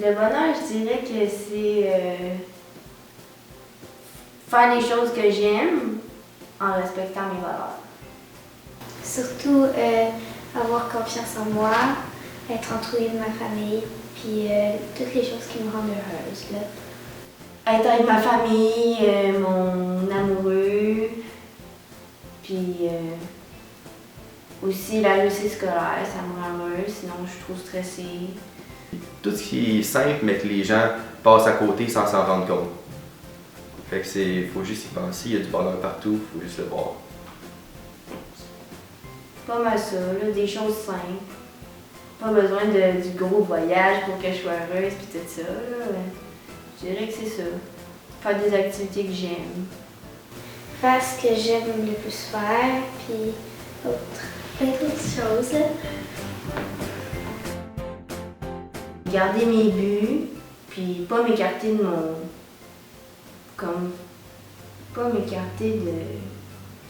Le bonheur, je dirais que c'est faire les choses que j'aime en respectant mes valeurs. Surtout avoir confiance en moi, être entourée de ma famille, puis toutes les choses qui me rendent heureuse. Là. Être avec ma famille, mon amoureux, puis aussi la réussite scolaire, ça me rend heureuse, sinon je suis trop stressée. Tout ce qui est simple, mais que les gens passent à côté sans s'en rendre compte. Fait que faut juste y penser, il y a du bonheur partout, faut juste le voir. Pas mal ça, là, des choses simples. Pas besoin du gros voyage pour que je sois heureuse puis tout ça. Là. Je dirais que c'est ça. Faire des activités que j'aime. Faire ce que j'aime le plus faire, puis plein d'autres choses. Là. Garder mes buts, puis pas m'écarter de mon... Comme... Pas m'écarter de...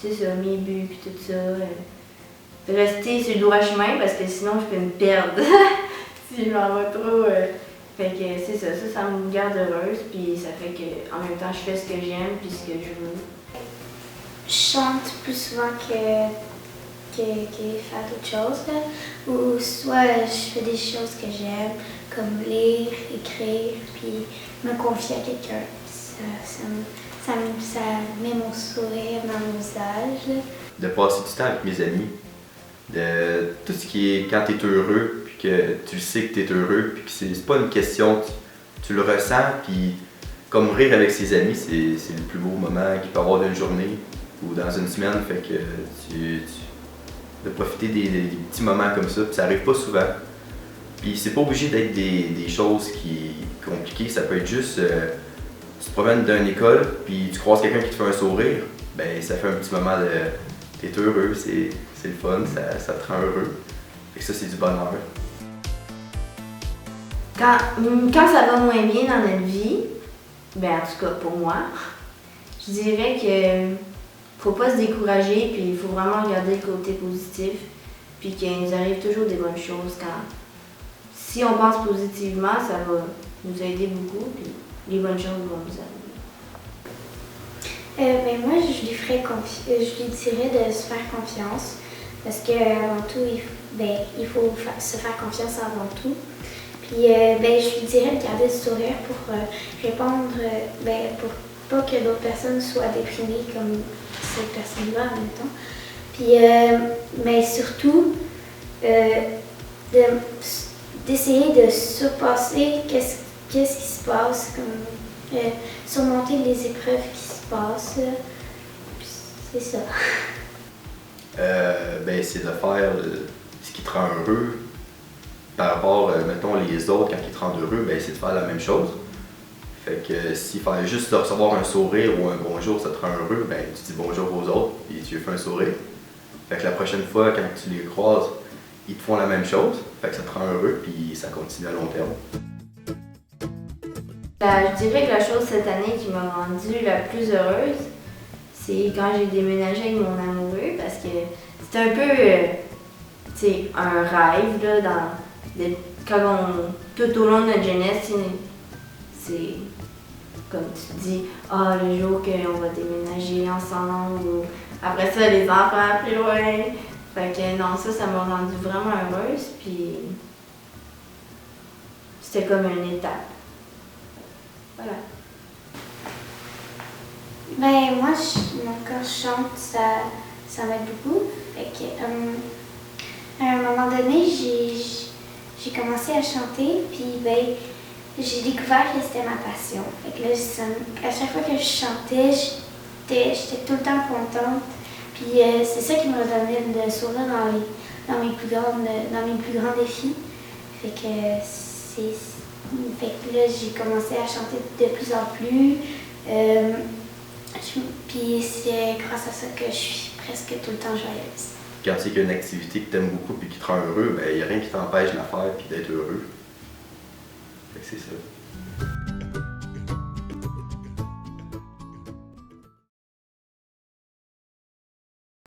Tu sais ça, mes buts puis tout ça. Rester sur le droit chemin parce que sinon je peux me perdre si je m'en vais trop. Fait que c'est ça, ça me garde heureuse puis ça fait que en même temps je fais ce que j'aime puis ce que je veux. Je chante plus souvent que faire d'autres choses. Là. Ou soit je fais des choses que j'aime, comme lire, écrire, puis me confier à quelqu'un. Ça met mon sourire dans mon visage. Là. De passer du temps avec mes amis. De tout ce qui est quand tu es heureux, puis que tu le sais que tu es heureux, puis que c'est pas une question, tu le ressens, puis comme rire avec ses amis, c'est le plus beau moment qu'il peut y avoir d'une journée ou dans une semaine, fait que de profiter des petits moments comme ça, puis ça arrive pas souvent. Puis c'est pas obligé d'être des choses compliquées, ça peut être juste, tu te promènes dans une école, puis tu croises quelqu'un qui te fait un sourire, ben ça fait un petit moment de... T'es heureux, c'est le fun, ça te rend heureux. Fait que ça, c'est du bonheur. Quand ça va moins bien dans notre vie, ben en tout cas pour moi, je dirais que faut pas se décourager, puis il faut vraiment regarder le côté positif, puis qu'il nous arrive toujours des bonnes choses. Si on pense positivement, ça va nous aider beaucoup, puis les bonnes choses vont nous arriver. Ben moi, je lui dirais de se faire confiance parce qu'avant tout, il faut se faire confiance avant tout. Puis je lui dirais de garder le sourire pour répondre, pour pas que d'autres personnes soient déprimées comme cette personne-là, en même temps. Puis, mais surtout, d'essayer de surpasser qu'est-ce qui se passe, comme surmonter les épreuves qui se passent. C'est ça. C'est de faire ce qui te rend heureux par rapport, mettons, les autres, quand ils te rendent heureux, c'est de faire la même chose. Fait que s'il fallait juste de recevoir un sourire ou un bonjour, ça te rend heureux, tu dis bonjour aux autres et tu lui fais un sourire. Fait que la prochaine fois, quand tu les croises, ils te font la même chose. Fait que ça te rend heureux puis ça continue à long terme. Je dirais que la chose cette année qui m'a rendue la plus heureuse, c'est quand j'ai déménagé avec mon amoureux parce que c'était un peu un rêve là, tout au long de notre jeunesse, c'est comme tu te dis, le jour qu'on va déménager ensemble ou après ça les enfants plus loin. Fait que non, ça m'a rendue vraiment heureuse puis c'était comme une étape. Voilà. Moi, quand je chante, ça m'aide beaucoup. Fait que, à un moment donné, j'ai commencé à chanter, puis j'ai découvert que c'était ma passion. Fait que là, à chaque fois que je chantais, j'étais tout le temps contente. Puis c'est ça qui me redonnait le sourire dans mes plus grands défis. Fait que là, j'ai commencé à chanter de plus en plus. Puis c'est grâce à ça que je suis presque tout le temps joyeuse. Quand tu sais qu'il y a une activité que tu aimes beaucoup et qui te rend heureux, il n'y a rien qui t'empêche de la faire et d'être heureux. Fait que c'est ça.